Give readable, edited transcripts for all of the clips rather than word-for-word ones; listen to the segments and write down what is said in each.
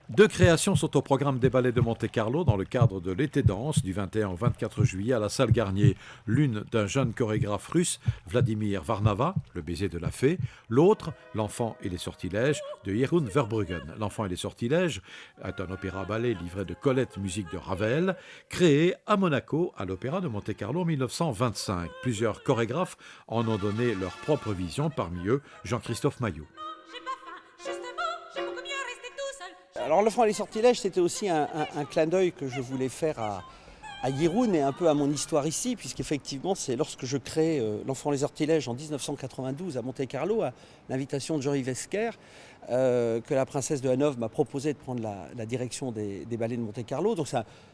Deux créations sont au programme des Ballets de Monte-Carlo dans le cadre de l'été danse du 21 au 24 juillet à la salle Garnier. L'une d'un jeune chorégraphe russe, Vladimir Varnava, Le baiser de la fée. L'autre, L'enfant et les sortilèges, de Jeroen Verbruggen. L'enfant et les sortilèges est un opéra-ballet livré de Colette, musique de Ravel, créé à Monaco à l'Opéra de Monte-Carlo en 1925. Plusieurs chorégraphes en ont donné leur propre vision, parmi eux Jean-Christophe Maillot. Alors l'enfant et les sortilèges, c'était aussi un clin d'œil que je voulais faire à Jeroen et un peu à mon histoire ici, puisqu'effectivement c'est lorsque je crée l'enfant et les sortilèges en 1992 à Monte-Carlo, à l'invitation de Jean-Yves Esquer, que la princesse de Hanovre m'a proposé de prendre la direction des ballets de Monte-Carlo. Donc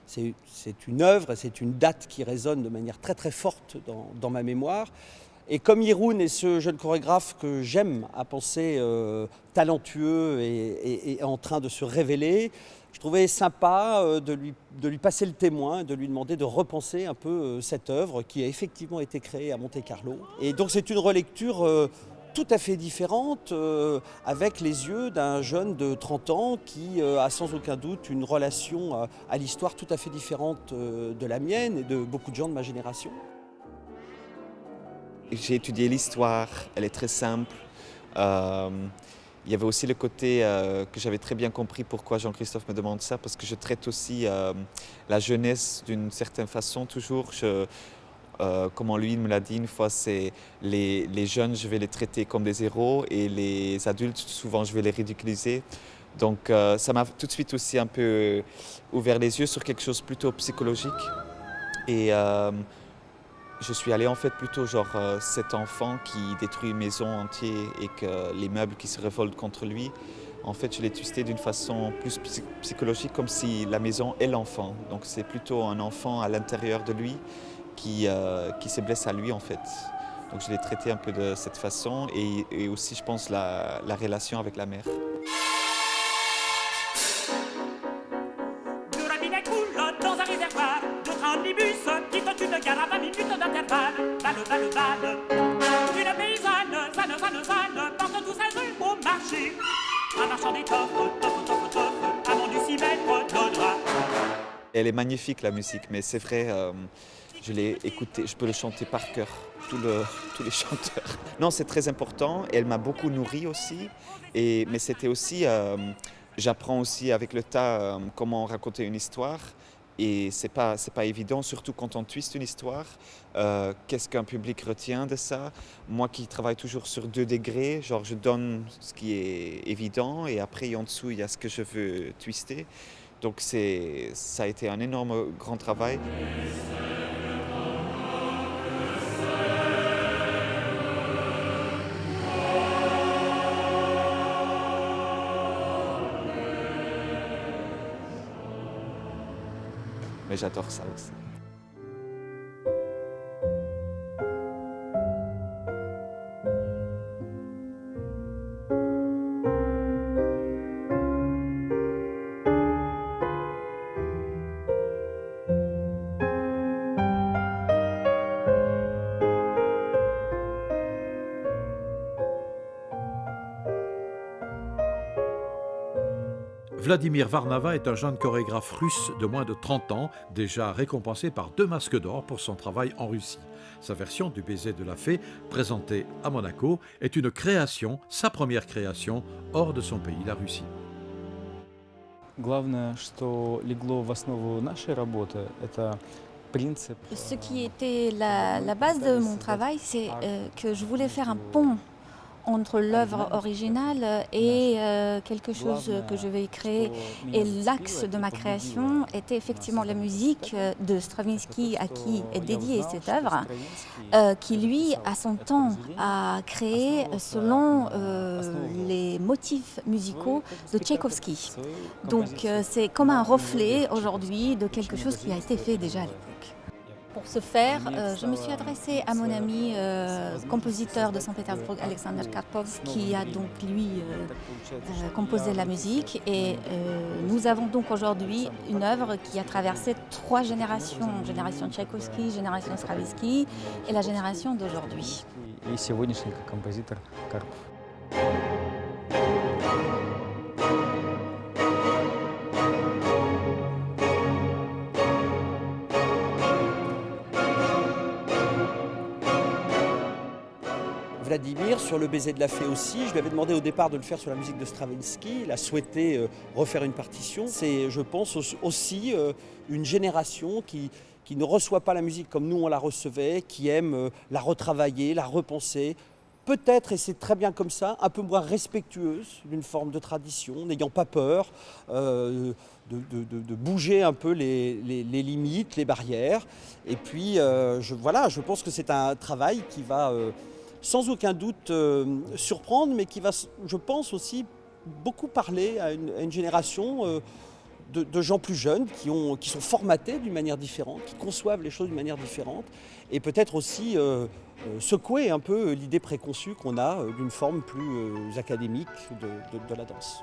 c'est une œuvre, c'est une date qui résonne de manière très très forte dans ma mémoire. Et comme Jeroen est ce jeune chorégraphe que j'aime à penser talentueux et en train de se révéler, je trouvais sympa de lui passer le témoin, de lui demander de repenser un peu cette œuvre qui a effectivement été créée à Monte-Carlo. Et donc c'est une relecture tout à fait différente avec les yeux d'un jeune de 30 ans qui a sans aucun doute une relation à l'histoire tout à fait différente de la mienne et de beaucoup de gens de ma génération. J'ai étudié l'histoire, elle est très simple. Il y avait aussi le côté que j'avais très bien compris pourquoi Jean-Christophe me demande ça, parce que je traite aussi la jeunesse d'une certaine façon toujours. Comme lui me l'a dit une fois, c'est les jeunes, je vais les traiter comme des héros et les adultes, souvent, je vais les ridiculiser. Donc ça m'a tout de suite aussi un peu ouvert les yeux sur quelque chose plutôt psychologique. Et je suis allé en fait plutôt genre cet enfant qui détruit une maison entière et que les meubles qui se révoltent contre lui. En fait, je l'ai twisté d'une façon plus psychologique, comme si la maison est l'enfant. Donc c'est plutôt un enfant à l'intérieur de lui qui se blesse à lui en fait. Donc je l'ai traité un peu de cette façon et aussi je pense la relation avec la mère. Elle est magnifique la musique, mais c'est vrai, je l'ai écoutée, je peux le chanter par cœur, tous les chanteurs. Non, c'est très important, elle m'a beaucoup nourri aussi, mais c'était aussi, j'apprends aussi avec le tas comment raconter une histoire. Et c'est pas évident, surtout quand on twiste une histoire. Qu'est-ce qu'un public retient de ça? Moi qui travaille toujours sur 2 degrés, genre je donne ce qui est évident et après en dessous il y a ce que je veux twister. Donc ça a été un énorme grand travail. Mais j'adore ça aussi. Vladimir Varnava est un jeune chorégraphe russe de moins de 30 ans, déjà récompensé par 2 masques d'or pour son travail en Russie. Sa version du baiser de la fée, présentée à Monaco, est une création, sa première création, hors de son pays, la Russie. Ce qui était la base de mon travail, c'est que je voulais faire un pont entre l'œuvre originale et quelque chose que je vais créer. Et l'axe de ma création était effectivement la musique de Stravinsky, à qui est dédiée cette œuvre, qui lui, à son temps, a créé selon les motifs musicaux de Tchaïkovski. Donc c'est comme un reflet aujourd'hui de quelque chose qui a été fait déjà à l'époque. Pour ce faire, je me suis adressée à mon ami compositeur de Saint-Pétersbourg, Alexander Karpov, qui a donc lui composé la musique. Et nous avons donc aujourd'hui une œuvre qui a traversé 3 générations, génération Tchaïkovski, génération Stravinsky et la génération d'aujourd'hui. И сегодняшний композитор Карпов. Vladimir, sur le baiser de la fée aussi, je lui avais demandé au départ de le faire sur la musique de Stravinsky, il a souhaité refaire une partition. C'est, je pense, aussi une génération qui ne reçoit pas la musique comme nous on la recevait, qui aime la retravailler, la repenser, peut-être, et c'est très bien comme ça, un peu moins respectueuse d'une forme de tradition, n'ayant pas peur de bouger un peu les limites, les barrières. Et puis, je pense que c'est un travail qui va sans aucun doute surprendre, mais qui va, je pense aussi, beaucoup parler à une génération de gens plus jeunes qui sont formatés d'une manière différente, qui conçoivent les choses d'une manière différente, et peut-être aussi secouer un peu l'idée préconçue qu'on a d'une forme plus académique de la danse.